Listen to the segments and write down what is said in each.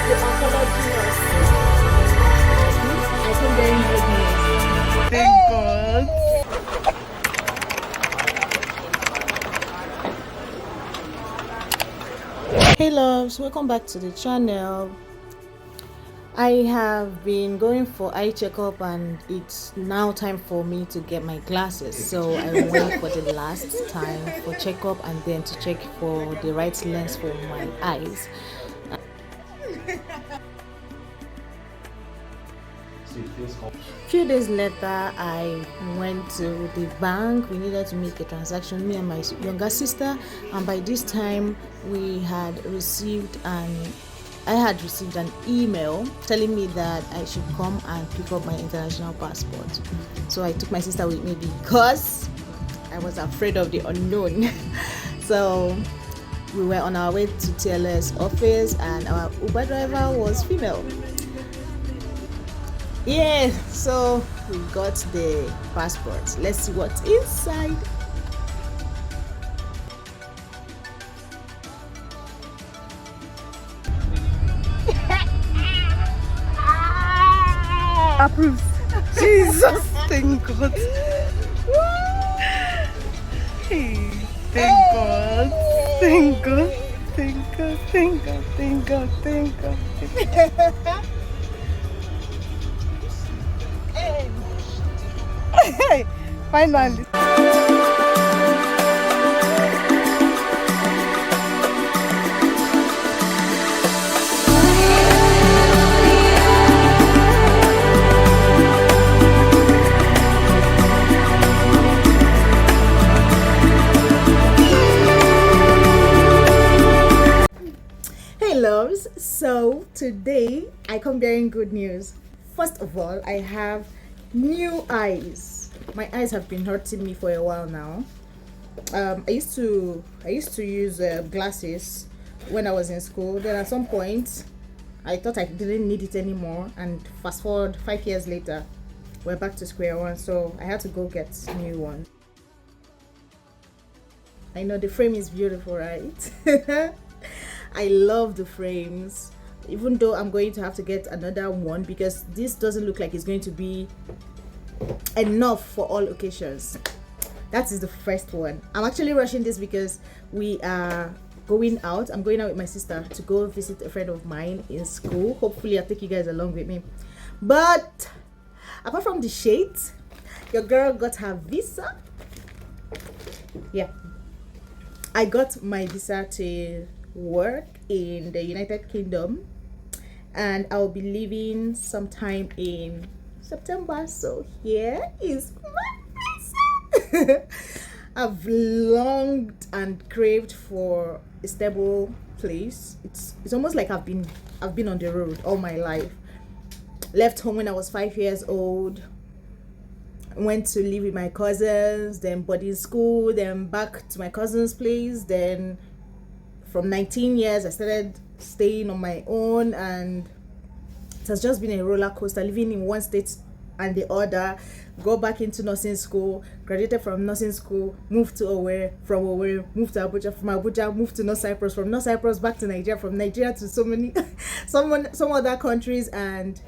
The apology was I think very good news. Thank God. Hey loves, welcome back to the channel. I have been going for eye checkup and it's now time for me to get my glasses, so I went for the last time for checkup and then to check for the right lens for my eyes. A few days later, I went to the bank. We needed to make a transaction, me and my younger sister, and by this time we had received I had received an email telling me that I should come and pick up my international passport. So I took my sister with me because I was afraid of the unknown. So we were on our way to TLS office and our Uber driver was female. Yeah, so we got the passport. Let's see what's inside. Approves. Jesus, thank God. Hey, thank God. Thank God. Thank God. Thank God. Thank God. Thank God. Hey, finally. Loves, so today I come bearing good news. First of all, I have new eyes. My eyes have been hurting me for a while now. I used to use glasses when I was in school. Then at some point I thought I didn't need it anymore, and fast forward 5 years later we're back to square one, so I had to go get new one. I know the frame is beautiful, right? I love the frames, even though I'm going to have to get another one because this doesn't look like it's going to be enough for all occasions. That is the first one. I'm actually rushing this because we are going out. I'm going out with my sister to go visit a friend of mine in school. Hopefully I'll take you guys along with me. But apart from the shades, your girl got her visa. Yeah, I got my visa to work in the United Kingdom and I'll be leaving sometime in September, so here is my visa. I've longed and craved for a stable place. It's almost like I've been on the road all my life. Left home when I was 5 years old, went to live with my cousins, then boarding school, then back to my cousin's place, then from 19 years I started staying on my own, and it has just been a roller coaster, living in one state and the other. Go back into nursing school, graduated from nursing school, moved to Owerri, from Owerri moved to Abuja, from Abuja moved to North Cyprus, from North Cyprus back to Nigeria, from Nigeria to so many some other countries, and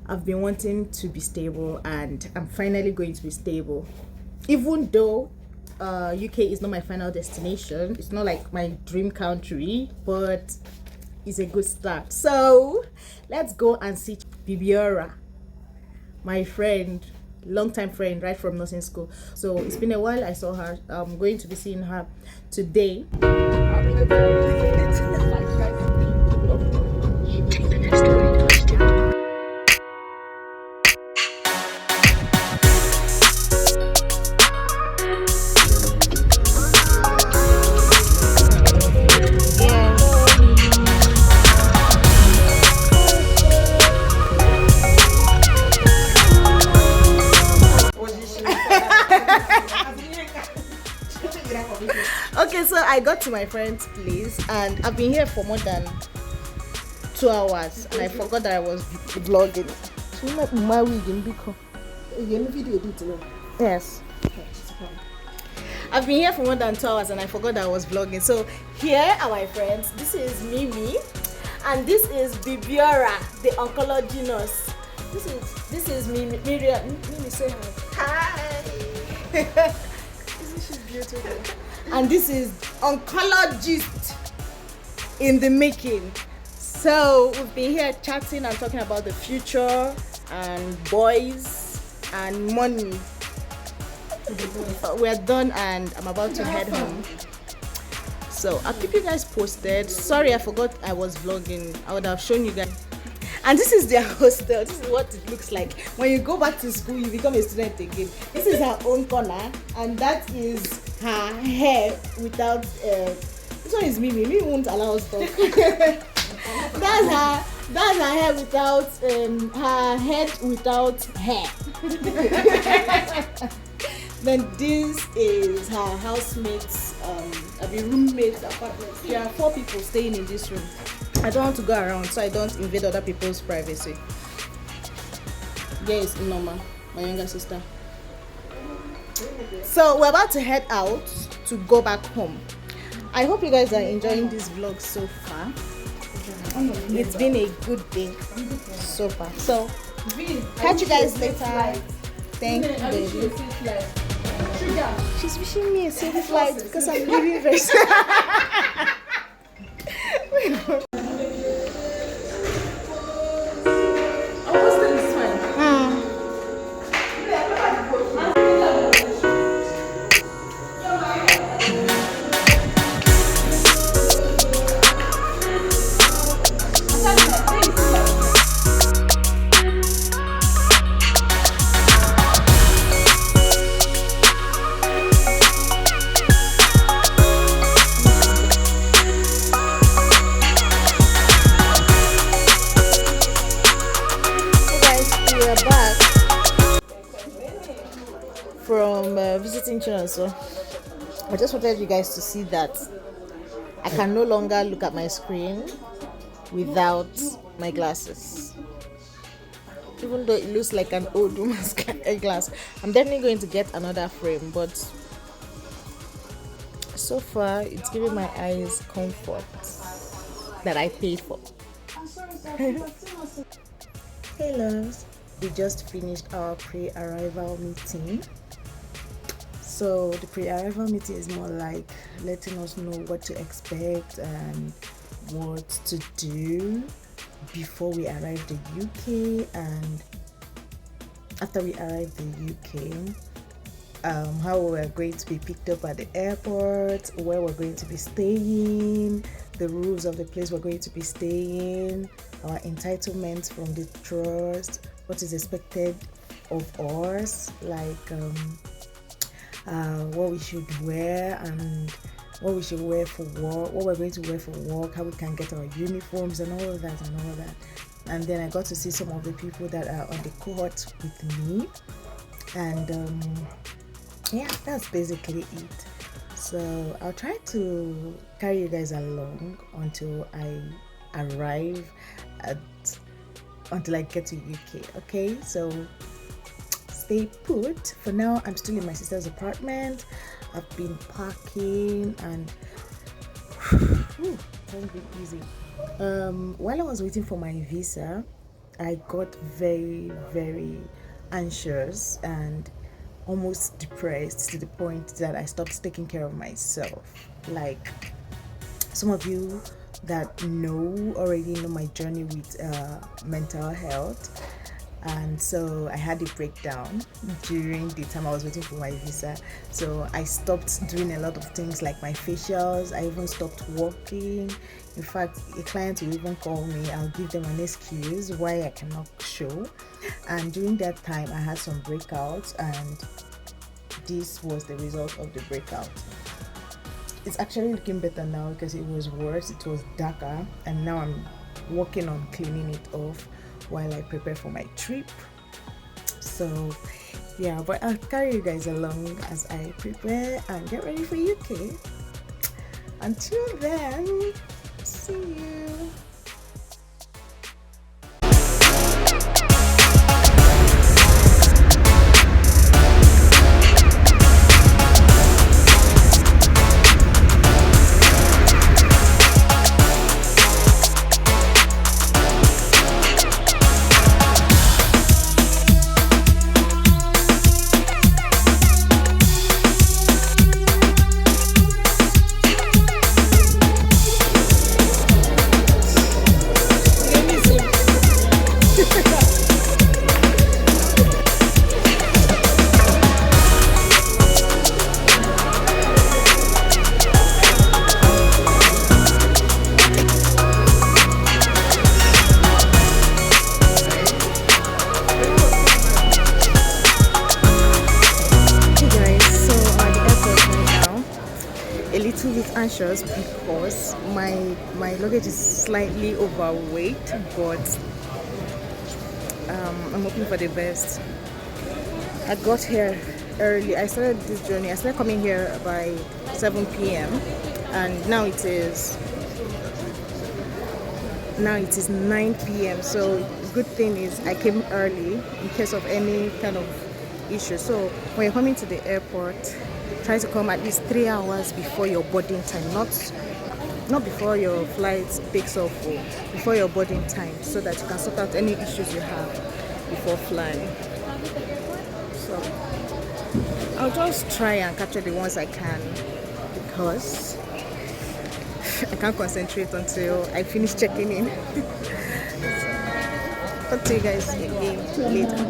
I've been wanting to be stable and I'm finally going to be stable. Even though UK is not my final destination, it's not like my dream country, but it's a good start. So let's go and see Bibiora, my friend, long-time friend, right from nursing school. So it's been a while I saw her. I'm going to be seeing her today. Okay, so I got to my friend's place and I've been here for more than 2 hours and I forgot that I was vlogging. Yes. I've been here for more than 2 hours and I forgot that I was vlogging. So here are my friends. This is Mimi and this is Bibiora, the oncology nurse. This is Mimi. Mimi, say hi. Isn't she beautiful? And this is oncologist in the making. So we've been here chatting and talking about the future and boys and money. We're done and I'm about to head home. So I'll keep you guys posted. Sorry I forgot I was vlogging. I would have shown you guys. And this is their hostel. This is what it looks like. When you go back to school, you become a student again. This is her own corner and that is her hair without this one is Mimi. Mimi won't allow us to talk. That's her hair without her head without hair. Then this is her housemate's roommate's apartment. There are 4 people staying in this room. I don't want to go around so I don't invade other people's privacy. There is Norma, my younger sister. So we're about to head out to go back home. I hope you guys are enjoying this vlog so far. It's been a good day so far. So catch you guys later. Thank you, baby. She's wishing me a safe flight because I'm leaving very soon. From visiting children, so I just wanted you guys to see that I can no longer look at my screen without my glasses, even though it looks like an old woman's glass. I'm definitely going to get another frame, but so far it's giving my eyes comfort that I paid for. Hey loves, we just finished our pre-arrival meeting. So the pre-arrival meeting is more like letting us know what to expect and what to do before we arrive the UK and after we arrive the UK, how we're going to be picked up at the airport, where we're going to be staying, the rules of the place we're going to be staying, our entitlements from the trust, what is expected of us, like what we should wear and what we should wear for work, what we're going to wear for work, how we can get our uniforms and all of that. And then I got to see some of the people that are on the cohort with me, and yeah, that's basically it. So I'll try to carry you guys along until I arrive until I get to UK. Okay, so stay put. For now, I'm still in my sister's apartment. I've been packing and it hasn't been easy. While I was waiting for my visa, I got very, very anxious and almost depressed to the point that I stopped taking care of myself. Like some of you that already know my journey with mental health. And so I had a breakdown during the time I was waiting for my visa. So I stopped doing a lot of things like my facials. I even stopped working. In fact, a client will even call me. I'll give them an excuse why I cannot show. And during that time, I had some breakouts, and this was the result of the breakout. It's actually looking better now because it was worse. It was darker, and now I'm working on cleaning it off while I prepare for my trip. So yeah, but I'll carry you guys along as I prepare and get ready for UK. Until then, see you. a little bit anxious because my luggage is slightly overweight, but I'm hoping for the best. I got here early. I started this journey. I started coming here by 7 p.m. and now it is 9 p.m. So good thing is I came early in case of any kind of issue. So when you're coming to the airport, try to come at least 3 hours before your boarding time, not before your flight takes off, or before your boarding time, so that you can sort out any issues you have before flying. So I'll just try and capture the ones I can, because I can't concentrate until I finish checking in. Talk to you guys again later.